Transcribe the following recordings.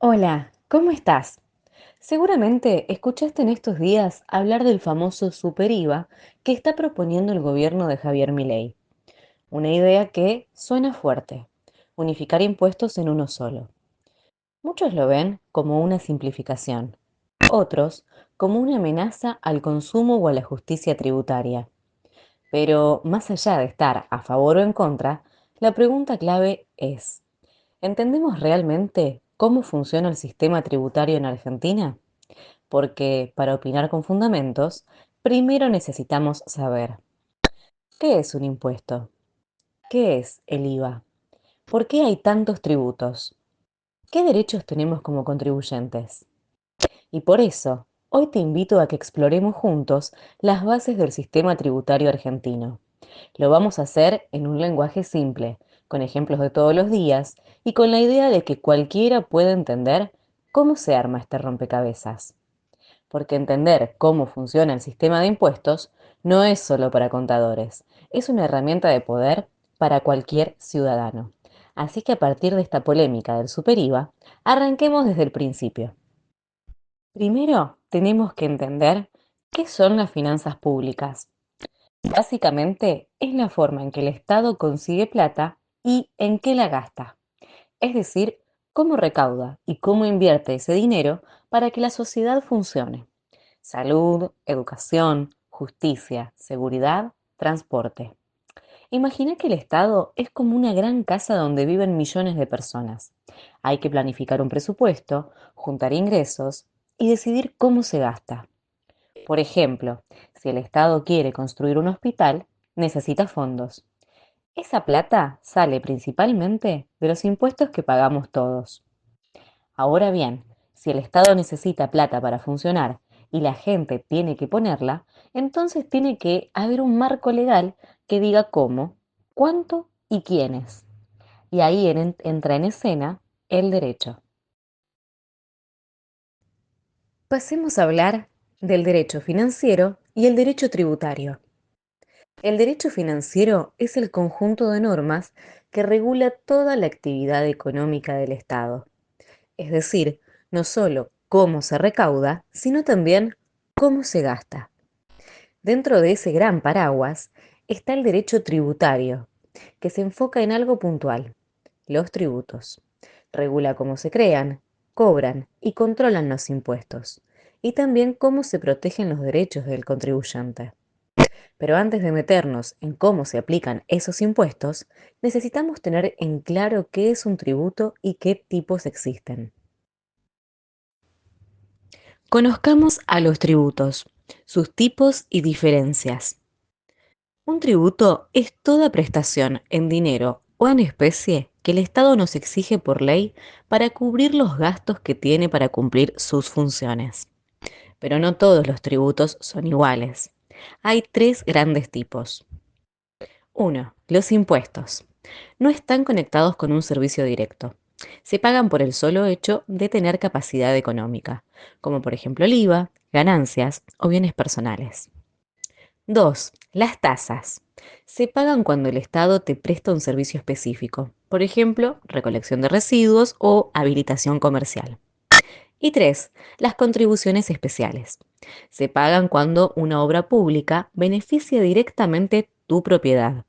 Hola, ¿cómo estás? Seguramente escuchaste en estos días hablar del famoso super IVA que está proponiendo el gobierno de Javier Milei. Una idea que suena fuerte, unificar impuestos en uno solo. Muchos lo ven como una simplificación, otros como una amenaza al consumo o a la justicia tributaria. Pero más allá de estar a favor o en contra, la pregunta clave es, ¿entendemos realmente cómo funciona el sistema tributario en Argentina? Porque para opinar con fundamentos, primero necesitamos saber qué es un impuesto, qué es el IVA, por qué hay tantos tributos, qué derechos tenemos como contribuyentes. Y por eso, hoy te invito a que exploremos juntos las bases del sistema tributario argentino. Lo vamos a hacer en un lenguaje simple, con ejemplos de todos los días y con la idea de que cualquiera pueda entender cómo se arma este rompecabezas. Porque entender cómo funciona el sistema de impuestos no es solo para contadores, es una herramienta de poder para cualquier ciudadano. Así que a partir de esta polémica del super IVA, arranquemos desde el principio. Primero, tenemos que entender qué son las finanzas públicas. Básicamente, es la forma en que el Estado consigue plata y en qué la gasta. Es decir, cómo recauda y cómo invierte ese dinero para que la sociedad funcione. Salud, educación, justicia, seguridad, transporte. Imagina que el Estado es como una gran casa donde viven millones de personas. Hay que planificar un presupuesto, juntar ingresos y decidir cómo se gasta. Por ejemplo, si el Estado quiere construir un hospital, necesita fondos. Esa plata sale principalmente de los impuestos que pagamos todos. Ahora bien, si el Estado necesita plata para funcionar y la gente tiene que ponerla, entonces tiene que haber un marco legal que diga cómo, cuánto y quiénes. Y ahí entra en escena el derecho. Pasemos a hablar del derecho financiero y el derecho tributario. El derecho financiero es el conjunto de normas que regula toda la actividad económica del Estado. Es decir, no solo cómo se recauda, sino también cómo se gasta. Dentro de ese gran paraguas está el derecho tributario, que se enfoca en algo puntual, los tributos. Regula cómo se crean, cobran y controlan los impuestos, y también cómo se protegen los derechos del contribuyente. Pero antes de meternos en cómo se aplican esos impuestos, necesitamos tener en claro qué es un tributo y qué tipos existen. Conozcamos a los tributos, sus tipos y diferencias. Un tributo es toda prestación en dinero o en especie que el Estado nos exige por ley para cubrir los gastos que tiene para cumplir sus funciones. Pero no todos los tributos son iguales. Hay tres grandes tipos. Uno, los impuestos. No están conectados con un servicio directo. Se pagan por el solo hecho de tener capacidad económica, como por ejemplo el IVA, ganancias o bienes personales. 2. Las tasas. Se pagan cuando el Estado te presta un servicio específico, por ejemplo, recolección de residuos o habilitación comercial. Y 3. Las contribuciones especiales. Se pagan cuando una obra pública beneficia directamente tu propiedad.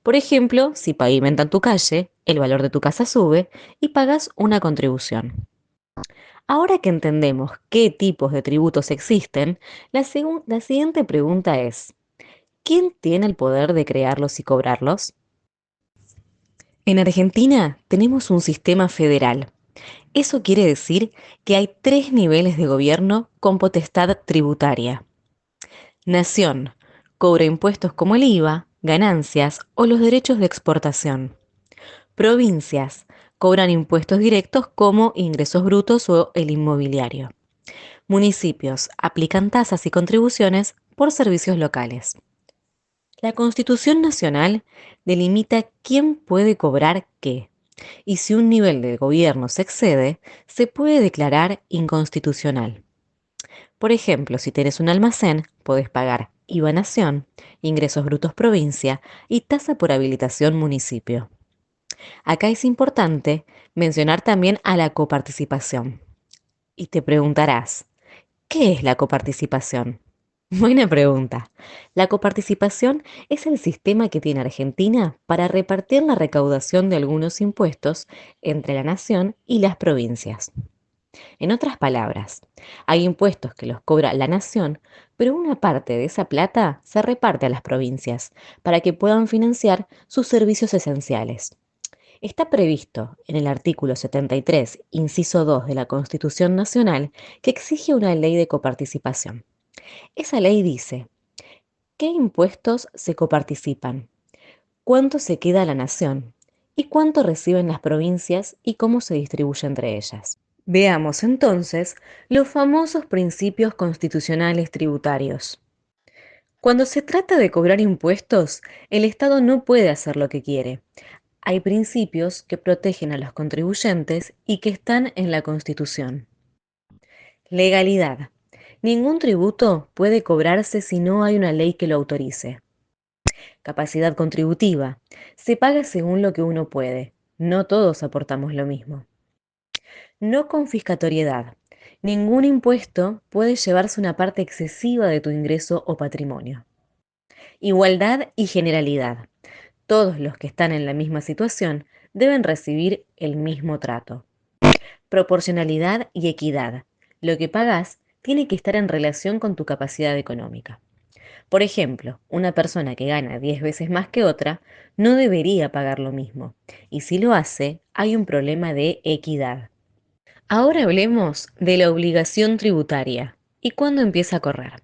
Por ejemplo, si pavimentan tu calle, el valor de tu casa sube y pagas una contribución. Ahora que entendemos qué tipos de tributos existen, la siguiente pregunta es, ¿quién tiene el poder de crearlos y cobrarlos? En Argentina tenemos un sistema federal. Eso quiere decir que hay tres niveles de gobierno con potestad tributaria. Nación, cobra impuestos como el IVA, ganancias o los derechos de exportación. Provincias, cobran impuestos directos como ingresos brutos o el inmobiliario. Municipios, aplican tasas y contribuciones por servicios locales. La Constitución Nacional delimita quién puede cobrar qué, y si un nivel de gobierno se excede, se puede declarar inconstitucional. Por ejemplo, si tienes un almacén, podés pagar IVA Nación, ingresos brutos provincia y tasa por habilitación municipio. Acá es importante mencionar también a la coparticipación. Y te preguntarás, ¿qué es la coparticipación? Buena pregunta. La coparticipación es el sistema que tiene Argentina para repartir la recaudación de algunos impuestos entre la nación y las provincias. En otras palabras, hay impuestos que los cobra la nación, pero una parte de esa plata se reparte a las provincias para que puedan financiar sus servicios esenciales. Está previsto en el artículo 73, inciso 2 de la Constitución Nacional, que exige una ley de coparticipación. Esa ley dice, ¿qué impuestos se coparticipan? ¿Cuánto se queda a la nación? ¿Y cuánto reciben las provincias y cómo se distribuye entre ellas? Veamos entonces los famosos principios constitucionales tributarios. Cuando se trata de cobrar impuestos, el Estado no puede hacer lo que quiere. Hay principios que protegen a los contribuyentes y que están en la Constitución. Legalidad. Ningún tributo puede cobrarse si no hay una ley que lo autorice. Capacidad contributiva. Se paga según lo que uno puede. No todos aportamos lo mismo. No confiscatoriedad. Ningún impuesto puede llevarse una parte excesiva de tu ingreso o patrimonio. Igualdad y generalidad. Todos los que están en la misma situación deben recibir el mismo trato. Proporcionalidad y equidad. Lo que pagas tiene que estar en relación con tu capacidad económica. Por ejemplo, una persona que gana 10 veces más que otra no debería pagar lo mismo, y si lo hace, hay un problema de equidad. Ahora hablemos de la obligación tributaria y cuándo empieza a correr.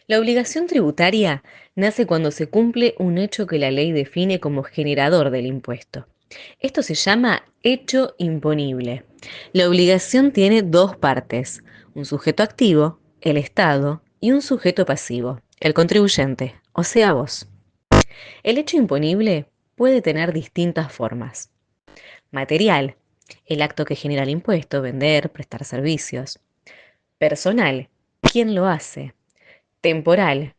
La obligación tributaria nace cuando se cumple un hecho que la ley define como generador del impuesto. Esto se llama hecho imponible. La obligación tiene dos partes, un sujeto activo, el Estado, y un sujeto pasivo, el contribuyente, o sea vos. El hecho imponible puede tener distintas formas. Material, el acto que genera el impuesto, vender, prestar servicios. Personal, ¿quién lo hace? Temporal,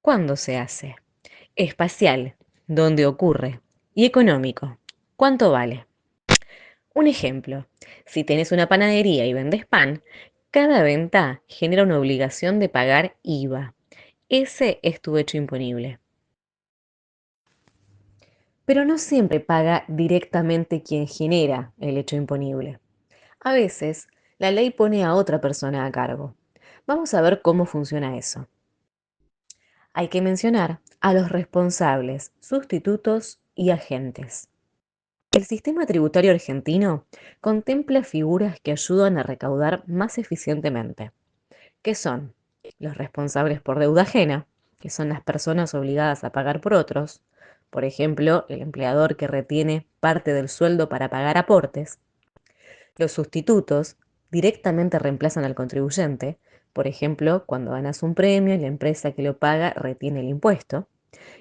¿cuándo se hace? Espacial, ¿dónde ocurre? Y económico, ¿cuánto vale? Un ejemplo, si tenés una panadería y vendes pan, cada venta genera una obligación de pagar IVA. Ese es tu hecho imponible. Pero no siempre paga directamente quien genera el hecho imponible. A veces, la ley pone a otra persona a cargo. Vamos a ver cómo funciona eso. Hay que mencionar a los responsables, sustitutos y agentes. El sistema tributario argentino contempla figuras que ayudan a recaudar más eficientemente, que son los responsables por deuda ajena, que son las personas obligadas a pagar por otros, por ejemplo, el empleador que retiene parte del sueldo para pagar aportes. Los sustitutos directamente reemplazan al contribuyente, por ejemplo, cuando ganas un premio y la empresa que lo paga retiene el impuesto.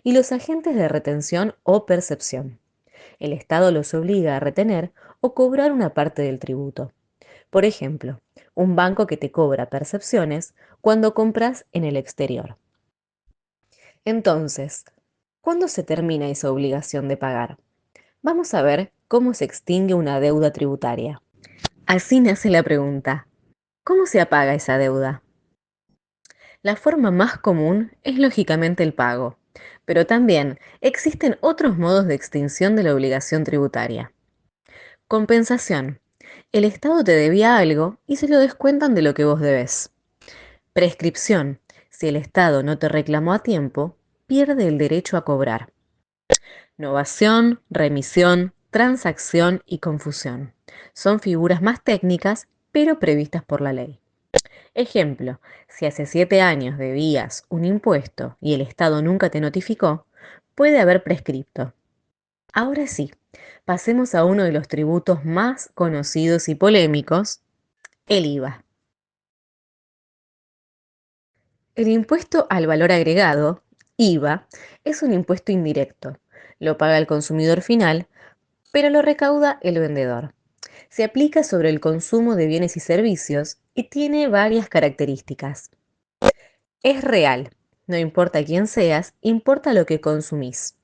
Y los agentes de retención o percepción. El Estado los obliga a retener o cobrar una parte del tributo. Por ejemplo, un banco que te cobra percepciones cuando compras en el exterior. Entonces, ¿cuándo se termina esa obligación de pagar? Vamos a ver cómo se extingue una deuda tributaria. Así nace la pregunta, ¿cómo se apaga esa deuda? La forma más común es lógicamente el pago, pero también existen otros modos de extinción de la obligación tributaria. Compensación. El Estado te debía algo y se lo descuentan de lo que vos debes. Prescripción. Si el Estado no te reclamó a tiempo, pierde el derecho a cobrar. Novación, remisión, transacción y confusión. Son figuras más técnicas, pero previstas por la ley. Ejemplo, si hace 7 años debías un impuesto y el Estado nunca te notificó, puede haber prescripto. Ahora sí, pasemos a uno de los tributos más conocidos y polémicos, el IVA. El impuesto al valor agregado, IVA, es un impuesto indirecto. Lo paga el consumidor final, pero lo recauda el vendedor. Se aplica sobre el consumo de bienes y servicios y tiene varias características. Es real, no importa quién seas, importa lo que consumís.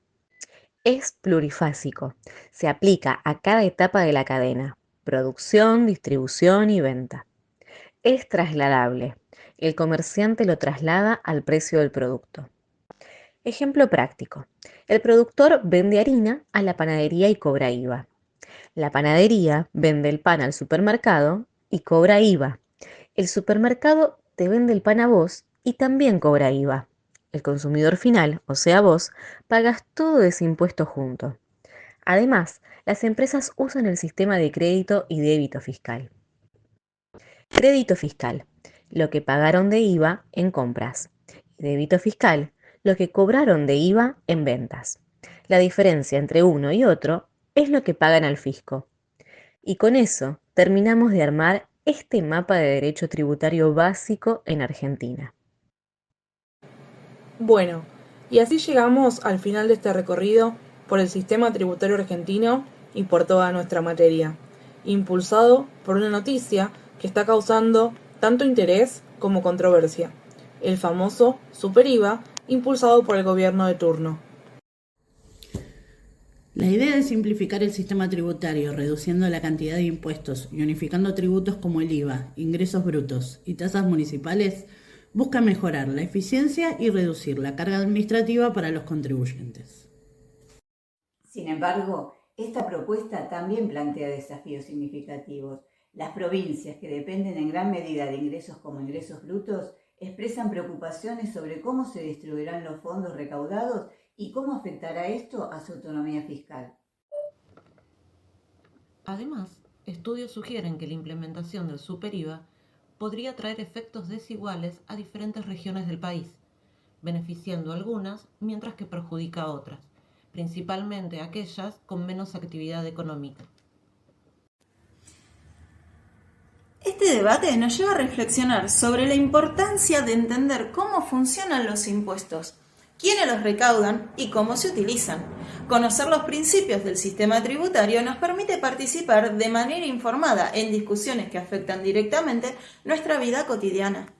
Es plurifásico. Se aplica a cada etapa de la cadena: producción, distribución y venta. Es trasladable. El comerciante lo traslada al precio del producto. Ejemplo práctico. El productor vende harina a la panadería y cobra IVA. La panadería vende el pan al supermercado y cobra IVA. El supermercado te vende el pan a vos y también cobra IVA. El consumidor final, o sea vos, pagas todo ese impuesto junto. Además, las empresas usan el sistema de crédito y débito fiscal. Crédito fiscal: lo que pagaron de IVA en compras. Débito fiscal: lo que cobraron de IVA en ventas. La diferencia entre uno y otro es lo que pagan al fisco. Y con eso terminamos de armar este mapa de derecho tributario básico en Argentina. Bueno, y así llegamos al final de este recorrido por el sistema tributario argentino y por toda nuestra materia, impulsado por una noticia que está causando tanto interés como controversia: el famoso Super IVA impulsado por el gobierno de turno. La idea de simplificar el sistema tributario, reduciendo la cantidad de impuestos y unificando tributos como el IVA, ingresos brutos y tasas municipales, busca mejorar la eficiencia y reducir la carga administrativa para los contribuyentes. Sin embargo, esta propuesta también plantea desafíos significativos. Las provincias, que dependen en gran medida de ingresos como ingresos brutos, expresan preocupaciones sobre cómo se distribuirán los fondos recaudados y cómo afectará esto a su autonomía fiscal. Además, estudios sugieren que la implementación del SuperIVA podría traer efectos desiguales a diferentes regiones del país, beneficiando a algunas mientras que perjudica a otras, principalmente a aquellas con menos actividad económica. Este debate nos lleva a reflexionar sobre la importancia de entender cómo funcionan los impuestos, quiénes los recaudan y cómo se utilizan. Conocer los principios del sistema tributario nos permite participar de manera informada en discusiones que afectan directamente nuestra vida cotidiana.